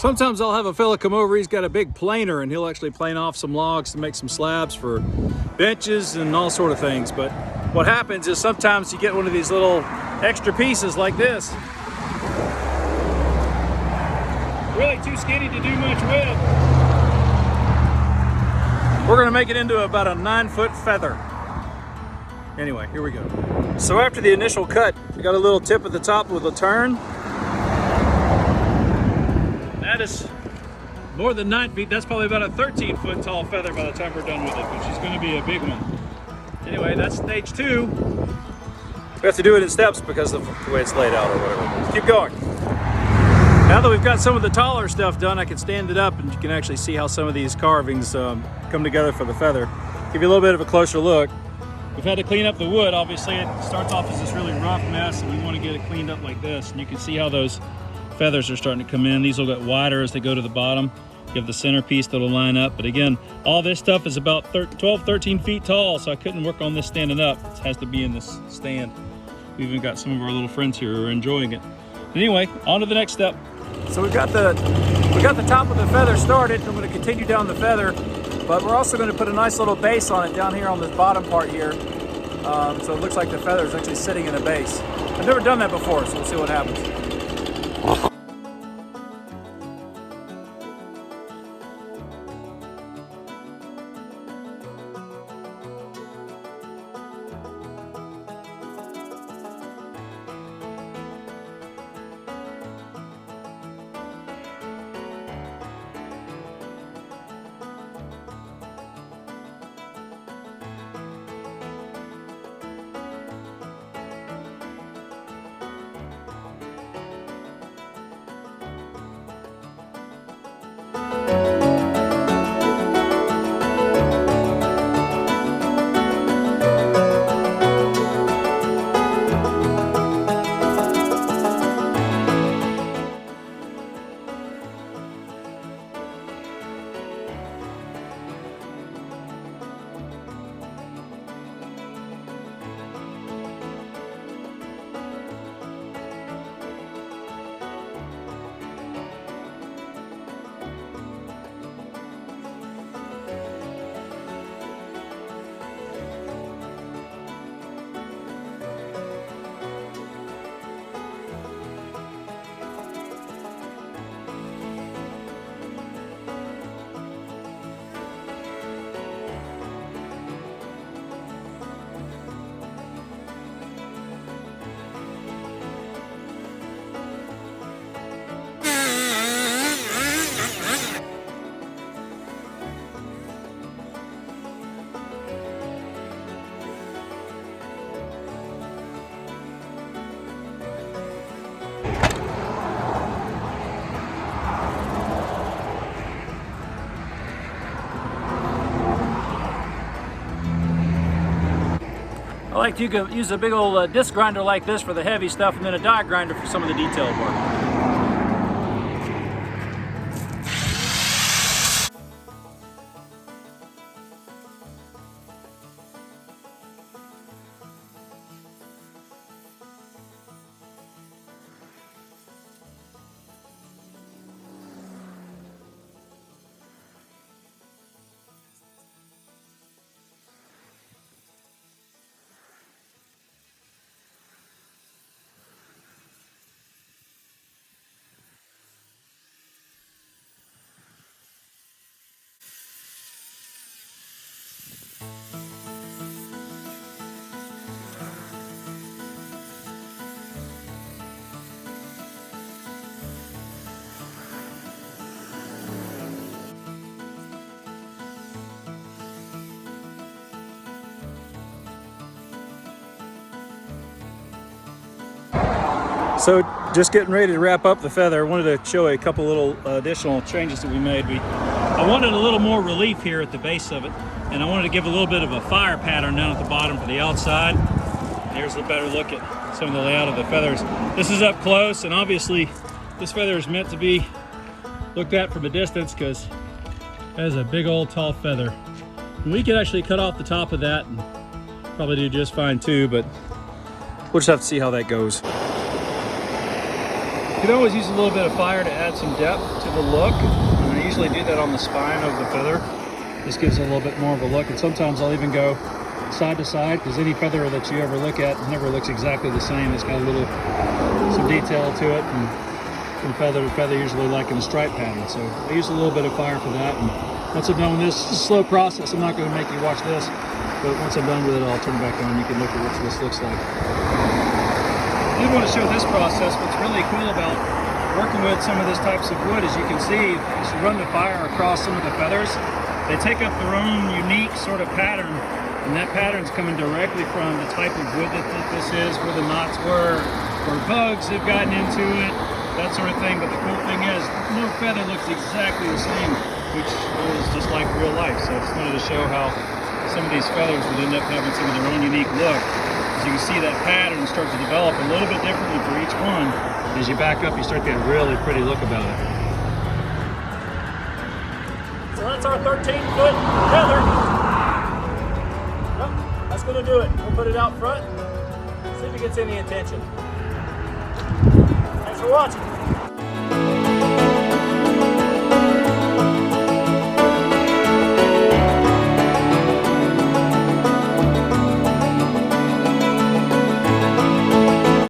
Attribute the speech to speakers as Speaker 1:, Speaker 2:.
Speaker 1: Sometimes I'll have a fella come over, he's got a big planer and he'll actually plane off some logs to make some slabs for benches and all sort of things. But what happens is sometimes you get one of these little extra pieces like this. Really too skinny to do much with. We're gonna make it into about a 9-foot feather. Anyway, here we go. So after the initial cut, we got a little tip at the top with a turn. That is more than 9 feet. That's probably about a 13-foot tall feather by the time we're done with it, which is going to be a big one. Anyway, that's stage 2. We have to do it in steps because of the way it's laid out or whatever. Let's keep going. Now that we've got some of the taller stuff done, I can stand it up and you can actually see how some of these carvings come together for the feather. Give you a little bit of a closer look. We've had to clean up the wood. Obviously, it starts off as this really rough mess and we want to get it cleaned up like this. And you can see how those feathers are starting to come in. These will get wider as they go to the bottom. You have the centerpiece that'll line up. But again, all this stuff is about 12, 13 feet tall, so I couldn't work on this standing up. It has to be in this stand. We even got some of our little friends here who are enjoying it. Anyway, on to the next step. So we got the top of the feather started. I'm going to continue down the feather, but we're also going to put a nice little base on it down here on this bottom part here. So it looks like the feather is actually sitting in a base. I've never done that before, so we'll see what happens. I like to use a big old disc grinder like this for the heavy stuff and then a die grinder for some of the detailed work. So just getting ready to wrap up the feather, I wanted to show a couple little additional changes that we made. I wanted a little more relief here at the base of it, and I wanted to give a little bit of a fire pattern down at the bottom for the outside. Here's a better look at some of the layout of the feathers. This is up close, and obviously this feather is meant to be looked at from a distance because that is a big old tall feather. And we could actually cut off the top of that and probably do just fine too, but we'll just have to see how that goes. You can always use a little bit of fire to add some depth to the look. And I usually do that on the spine of the feather. This gives it a little bit more of a look. And sometimes I'll even go side to side, because any feather that you ever look at never looks exactly the same. It's got a little, some detail to it. And from feather to feather, usually like in a stripe pattern. So I use a little bit of fire for that. And once I'm done with this, it's a slow process. I'm not going to make you watch this, but once I'm done with it, I'll turn it back on. You can look at what this looks like. I did want to show this process. What's really cool about working with some of this types of wood, as you can see, as you run the fire across some of the feathers, they take up their own unique sort of pattern, and that pattern's coming directly from the type of wood that this is, where the knots were, where bugs have gotten into it, that sort of thing. But the cool thing is, no feather looks exactly the same, which is just like real life. So I just wanted to show how some of these feathers would end up having some of their own unique look. As you can see, that pattern start to develop a little bit differently for each one. As you back up, you start to get a really pretty look about it. So that's our 13-foot feather. Yep, that's going to do it. We'll put it out front, see if it gets any attention. Thanks for watching.